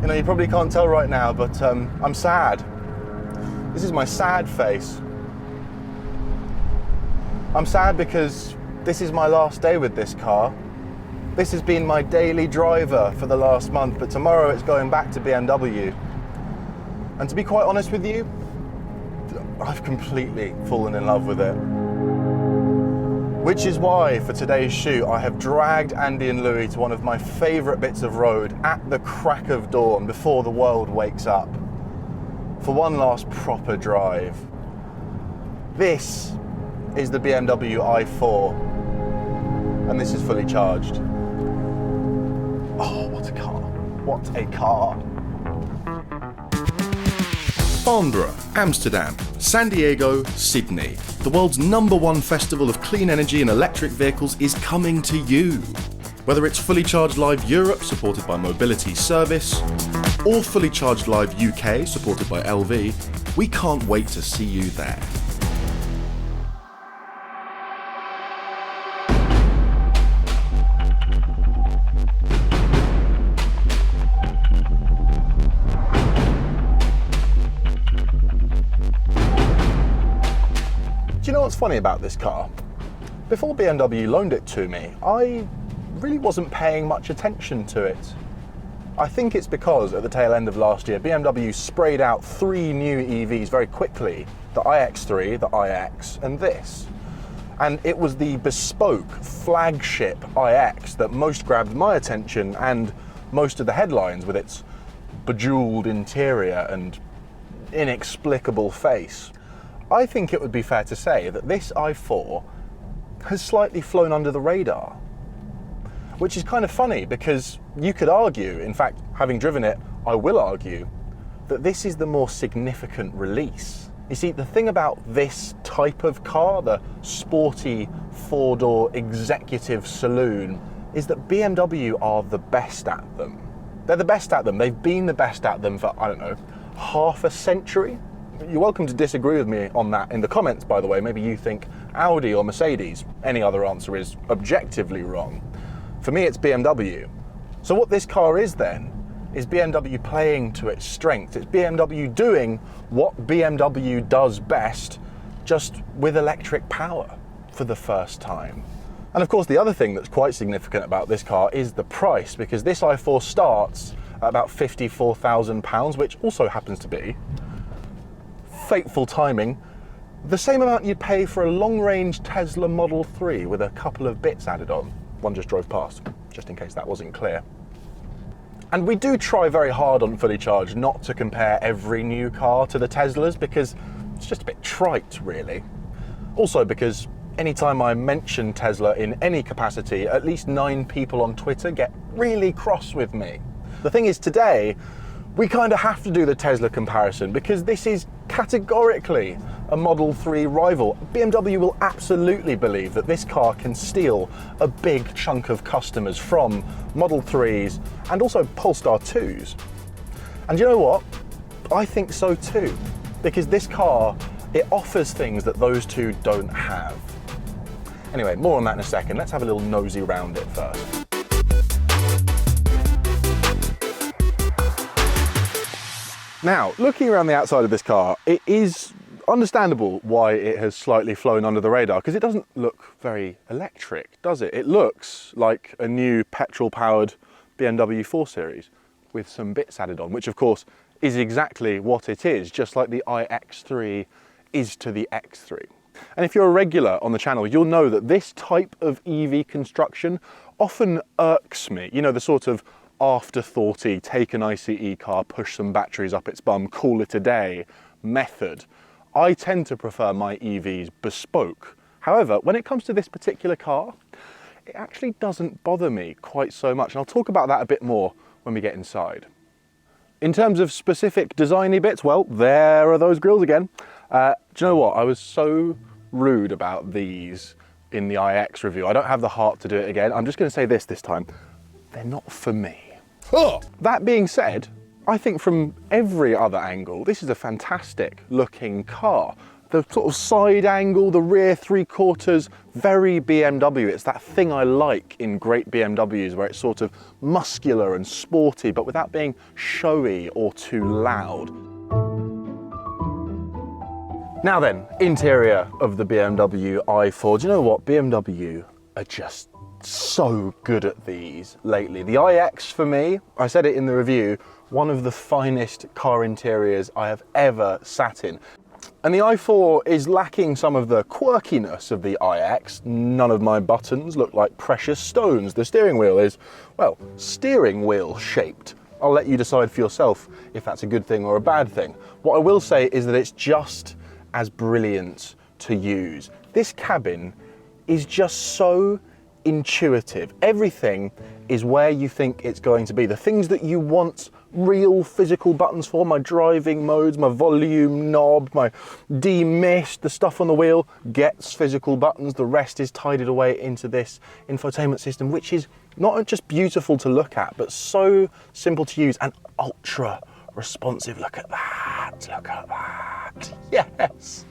You know, you probably can't tell right now, but I'm sad. This is my sad face. I'm sad because this is my last day with this car. This has been my daily driver for the last month, but tomorrow it's going back to BMW. And to be quite honest with you, I've completely fallen in love with it. Which is why, for today's shoot, I have dragged Andy and Louis to one of my favourite bits of road at the crack of dawn before the world wakes up, for one last proper drive. This is the BMW i4, and this is fully charged. Oh, what a car. What a car. Farnborough, Amsterdam, San Diego, Sydney. The world's #1 festival of clean energy and electric vehicles is coming to you. Whether it's Fully Charged Live Europe, supported by Mobility Service, or Fully Charged Live UK, supported by LV, we can't wait to see you there. Do you know what's funny about this car? Before BMW loaned it to me, I really wasn't paying much attention to it. I think it's because at the tail end of last year, BMW sprayed out 3 new EVs very quickly. The iX3, the iX, and this. And it was the bespoke flagship iX that most grabbed my attention and most of the headlines with its bejeweled interior and inexplicable face. I think it would be fair to say that this i4 has slightly flown under the radar. Which is kind of funny because you could argue, in fact, having driven it, I will argue, that this is the more significant release. You see, the thing about this type of car, the sporty 4-door executive saloon, is that BMW are the best at them. They're the best at them. They've been the best at them for, I don't know, half a century. You're welcome to disagree with me on that in the comments, by the way. Maybe you think Audi or Mercedes. Any other answer is objectively wrong. For me, it's BMW. So what this car is then, is BMW playing to its strength. It's BMW doing what BMW does best, just with electric power for the first time. And of course, the other thing that's quite significant about this car is the price, because this i4 starts at about £54,000, which also happens to be, fateful timing, the same amount you'd pay for a long-range Tesla Model 3 with a couple of bits added on. One just drove past, just in case that wasn't clear. And we do try very hard on Fully Charged not to compare every new car to the Teslas, because it's just a bit trite, really. Also because anytime I mention Tesla in any capacity, at least 9 people on Twitter get really cross with me. The thing is, today, we kind of have to do the Tesla comparison because this is categorically a Model 3 rival. BMW will absolutely believe that this car can steal a big chunk of customers from Model 3s and also Polestar 2s. And you know what? I think so too, because this car, it offers things that those two don't have. Anyway, more on that in a second. Let's have a little nosy round it first. Now, looking around the outside of this car, it is understandable why it has slightly flown under the radar, because it doesn't look very electric, does it? It looks like a new petrol-powered BMW 4 Series with some bits added on, which of course is exactly what it is, just like the iX3 is to the X3. And if you're a regular on the channel, you'll know that this type of EV construction often irks me. You know, the sort of afterthoughty, take an ICE car, push some batteries up its bum, call it a day method. I tend to prefer my EVs bespoke. However, when it comes to this particular car, it actually doesn't bother me quite so much. And I'll talk about that a bit more when we get inside. In terms of specific designy bits, well, there are those grills again. Do you know what? I was so rude about these in the iX review. I don't have the heart to do it again. I'm just going to say this time. They're not for me. Oh! That being said, I think from every other angle, this is a fantastic looking car. The sort of side angle, the rear 3/4, very BMW. It's that thing I like in great BMWs where it's sort of muscular and sporty, but without being showy or too loud. Now then, interior of the BMW i4. Do you know what? BMW are just so good at these lately. The iX for me, I said it in the review, one of the finest car interiors I have ever sat in. And the i4 is lacking some of the quirkiness of the iX. None of my buttons look like precious stones. The steering wheel is, well, steering wheel shaped. I'll let you decide for yourself if that's a good thing or a bad thing. What I will say is that it's just as brilliant to use. This cabin is just so intuitive. Everything is where you think it's going to be. The things that you want real physical buttons for, my driving modes, my volume knob, my demist, the stuff on the wheel gets physical buttons. The rest is tidied away into this infotainment system, which is not just beautiful to look at, but so simple to use and ultra responsive. Look at that, look at that, yes.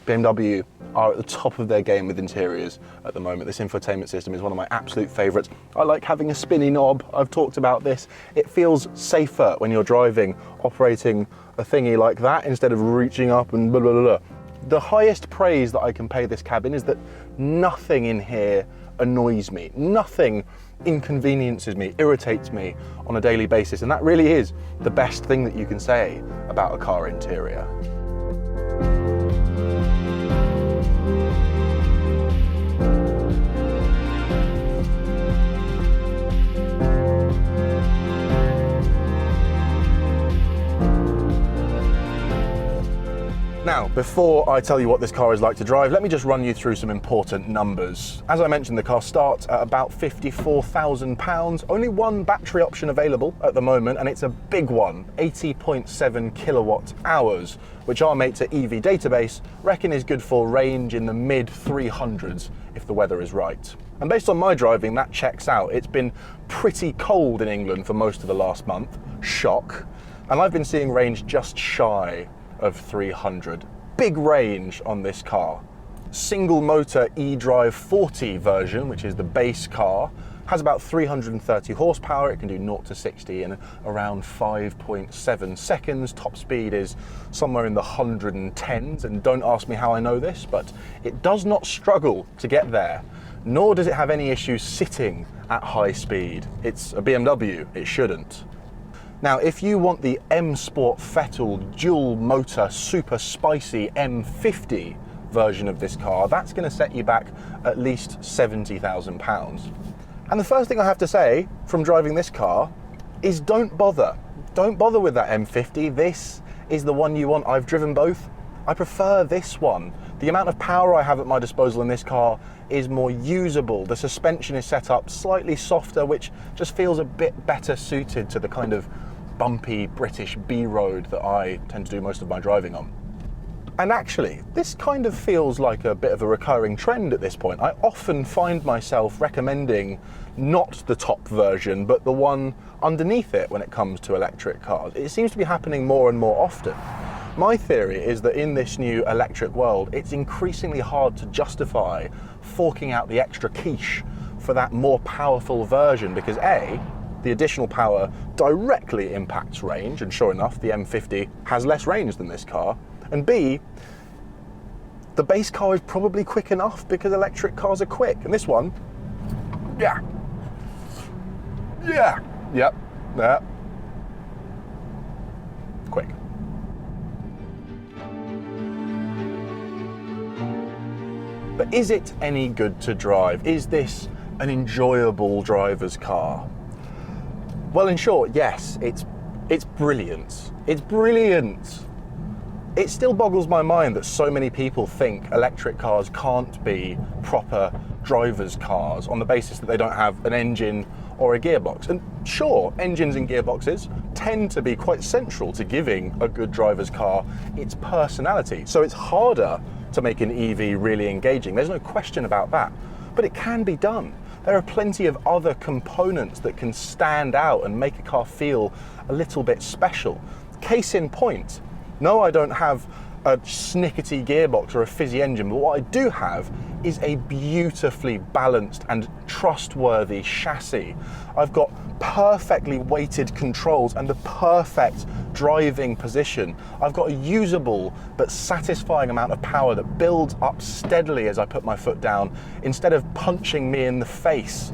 BMW are at the top of their game with interiors at the moment. This infotainment system is one of my absolute favourites. I like having a spinny knob. I've talked about this. It feels safer when you're driving, operating a thingy like that instead of reaching up and blah, blah, blah, blah. The highest praise that I can pay this cabin is that nothing in here annoys me. Nothing inconveniences me, irritates me on a daily basis. And that really is the best thing that you can say about a car interior. Now, before I tell you what this car is like to drive, let me just run you through some important numbers. As I mentioned, the car starts at about £54,000. Only one battery option available at the moment, and it's a big one, 80.7 kilowatt hours, which our mates at EV Database reckon is good for range in the mid 300s if the weather is right. And based on my driving, that checks out. It's been pretty cold in England for most of the last month, shock, and I've been seeing range just shy of 300. Big range on this car. Single motor eDrive 40 version, which is the base car, has about 330 horsepower. It can do 0 to 60 in around 5.7 seconds. Top speed is somewhere in the 110s, and don't ask me how I know this, but it does not struggle to get there, nor does it have any issues sitting at high speed. It's a BMW, it shouldn't. Now, if you want the M Sport Vettel dual motor super spicy M50 version of this car, that's going to set you back at least £70,000. And the first thing I have to say from driving this car is don't bother. Don't bother with that M50. This is the one you want. I've driven both. I prefer this one. The amount of power I have at my disposal in this car is more usable. The suspension is set up slightly softer, which just feels a bit better suited to the kind of bumpy British B road that I tend to do most of my driving on. And actually, this kind of feels like a bit of a recurring trend at this point. I often find myself recommending not the top version, but the one underneath it when it comes to electric cars. It seems to be happening more and more often. My theory is that in this new electric world, it's increasingly hard to justify forking out the extra quiche for that more powerful version because A, the additional power directly impacts range, and sure enough, the M50 has less range than this car, and B, the base car is probably quick enough because electric cars are quick, and this one, yeah, quick. But is it any good to drive? Is this an enjoyable driver's car? Well, in short, yes, it's brilliant. It's brilliant. It still boggles my mind that so many people think electric cars can't be proper driver's cars on the basis that they don't have an engine or a gearbox. And sure, engines and gearboxes tend to be quite central to giving a good driver's car its personality. So it's harder to make an EV really engaging. There's no question about that. But it can be done. There are plenty of other components that can stand out and make a car feel a little bit special. Case in point, no, I don't have a snickety gearbox or a fizzy engine, but what I do have is a beautifully balanced and trustworthy chassis. I've got perfectly weighted controls and the perfect driving position. I've got a usable but satisfying amount of power that builds up steadily as I put my foot down instead of punching me in the face.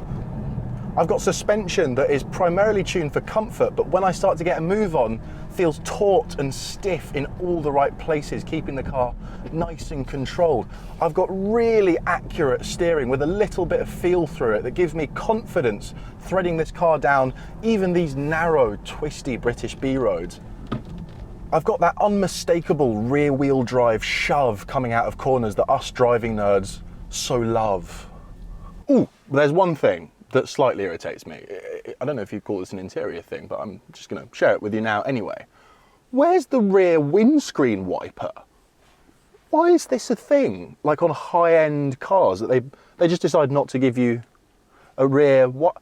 I've got suspension that is primarily tuned for comfort, but when I start to get a move on, feels taut and stiff in all the right places, keeping the car nice and controlled. I've got really accurate steering with a little bit of feel through it that gives me confidence threading this car down even these narrow, twisty British B roads. I've got that unmistakable rear wheel drive shove coming out of corners that us driving nerds so love. Ooh, there's one thing that slightly irritates me. I don't know if you'd call this an interior thing, but I'm just going to share it with you now anyway. Where's the rear windscreen wiper? Why is this a thing, like on high-end cars, that they just decide not to give you a rear... What?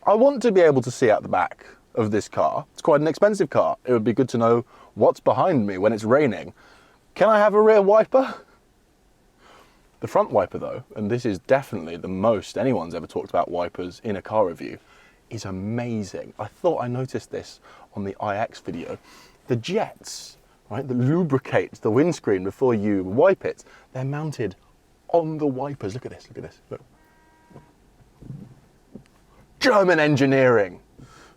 I want to be able to see out the back of this car. It's quite an expensive car. It would be good to know what's behind me when it's raining. Can I have a rear wiper? The front wiper though, and this is definitely the most anyone's ever talked about wipers in a car review, is amazing. I thought I noticed this on the iX video. The jets, right, that lubricate the windscreen before you wipe it, they're mounted on the wipers. Look at this, look at this, look. German engineering.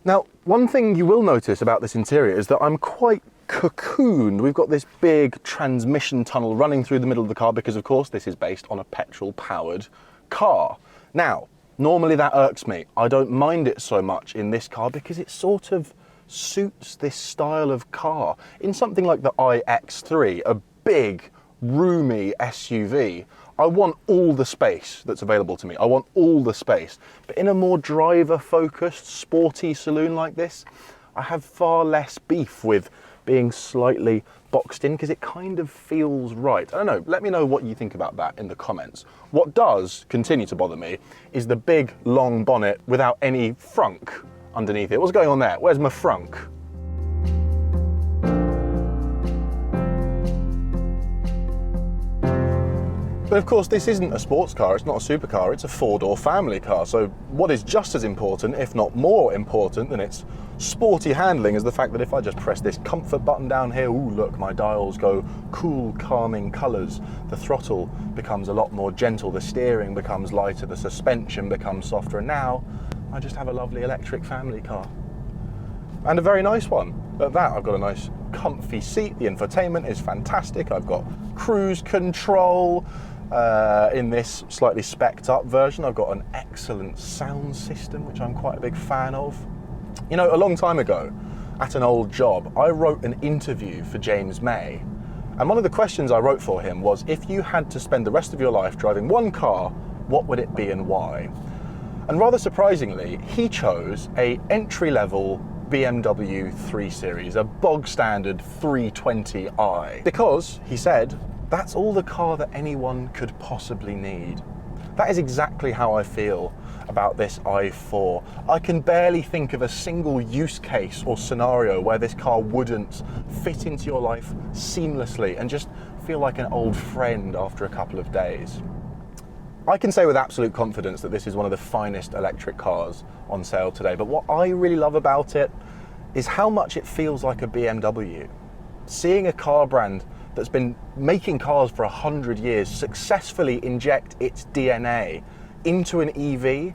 Now, one thing you will notice about this interior is that I'm quite cocooned. We've got this big transmission tunnel running through the middle of the car because, of course, this is based on a petrol-powered car. Now, normally that irks me. I don't mind it so much in this car because it sort of suits this style of car. In something like the iX3, a big, roomy SUV, I want all the space that's available to me. I want all the space. But in a more driver-focused, sporty saloon like this, I have far less beef with being slightly boxed in because it kind of feels right. I don't know, let me know what you think about that in the comments. What does continue to bother me is the big long bonnet without any frunk underneath it. What's going on there? Where's my frunk? But of course, this isn't a sports car, it's not a supercar, it's a four-door family car. So what is just as important, if not more important than its sporty handling, is the fact that if I just press this comfort button down here, ooh, look, my dials go cool, calming colours. The throttle becomes a lot more gentle, the steering becomes lighter, the suspension becomes softer, and now I just have a lovely electric family car. And a very nice one. At that, I've got a nice comfy seat, the infotainment is fantastic, I've got cruise control. In this slightly specced up version, I've got an excellent sound system, which I'm quite a big fan of. You know, a long time ago, at an old job, I wrote an interview for James May. And one of the questions I wrote for him was, if you had to spend the rest of your life driving one car, what would it be and why? And rather surprisingly, he chose a entry-level BMW 3 Series, a bog standard 320i. Because, he said, that's all the car that anyone could possibly need. That is exactly how I feel about this i4. I can barely think of a single use case or scenario where this car wouldn't fit into your life seamlessly and just feel like an old friend after a couple of days. I can say with absolute confidence that this is one of the finest electric cars on sale today, but what I really love about it is how much it feels like a BMW. Seeing a car brand that's been making cars for 100 years successfully inject its DNA into an EV,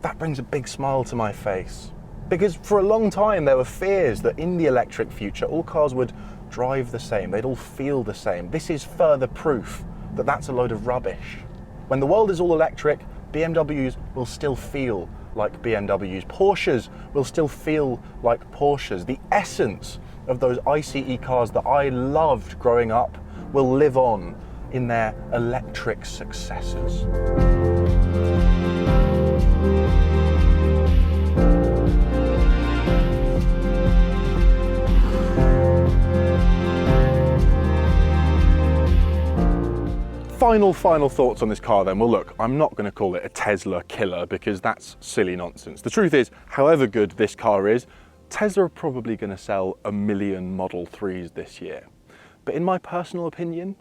that brings a big smile to my face. Because for a long time there were fears that in the electric future all cars would drive the same, they'd all feel the same. This is further proof that that's a load of rubbish. When the world is all electric, BMWs will still feel like BMWs. Porsches will still feel like Porsches. The essence of those ICE cars that I loved growing up will live on in their electric successors. Final thoughts on this car then. Well look, I'm not going to call it a Tesla killer because that's silly nonsense. The truth is, however good this car is, Tesla are probably going to sell 1 million Model 3s this year. But in my personal opinion,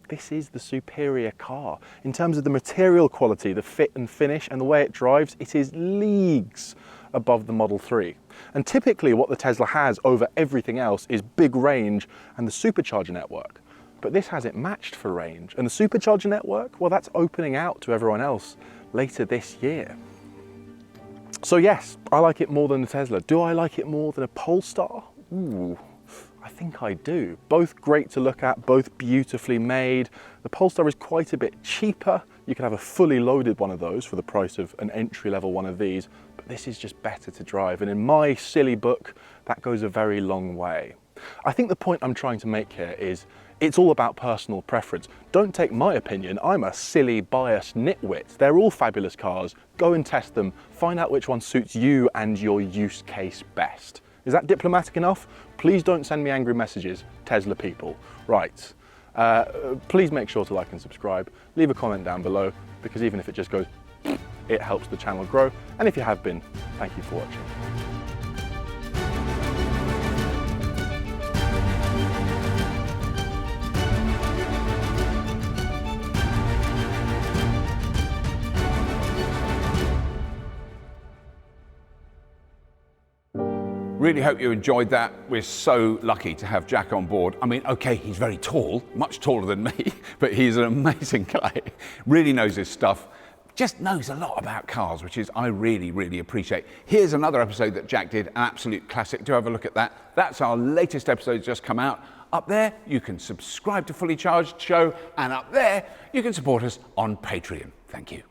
this is the superior car. In terms of the material quality, the fit and finish, and the way it drives, it is leagues above the Model 3. And typically what the Tesla has over everything else is big range and the supercharger network. But this has it matched for range. And the supercharger network, well, that's opening out to everyone else later this year. So yes, I like it more than the Tesla. Do I like it more than a Polestar? Ooh, I think I do. Both great to look at, both beautifully made. The Polestar is quite a bit cheaper. You can have a fully loaded one of those for the price of an entry-level one of these, but this is just better to drive. And in my silly book, that goes a very long way. I think the point I'm trying to make here is it's all about personal preference. Don't take my opinion. I'm a silly, biased nitwit. They're all fabulous cars. Go and test them. Find out which one suits you and your use case best. Is that diplomatic enough? Please don't send me angry messages, Tesla people. Right. Please make sure to like and subscribe. Leave a comment down below, because even if it just goes, it helps the channel grow. And if you have been, thank you for watching. Really hope you enjoyed that. We're so lucky to have Jack on board. I mean, okay, he's very tall, much taller than me, but he's an amazing guy. Really knows his stuff. Just knows a lot about cars, which is I really, really appreciate. Here's another episode that Jack did, an absolute classic. Do have a look at that. That's our latest episode just come out. Up there, you can subscribe to Fully Charged Show, and up there, you can support us on Patreon. Thank you.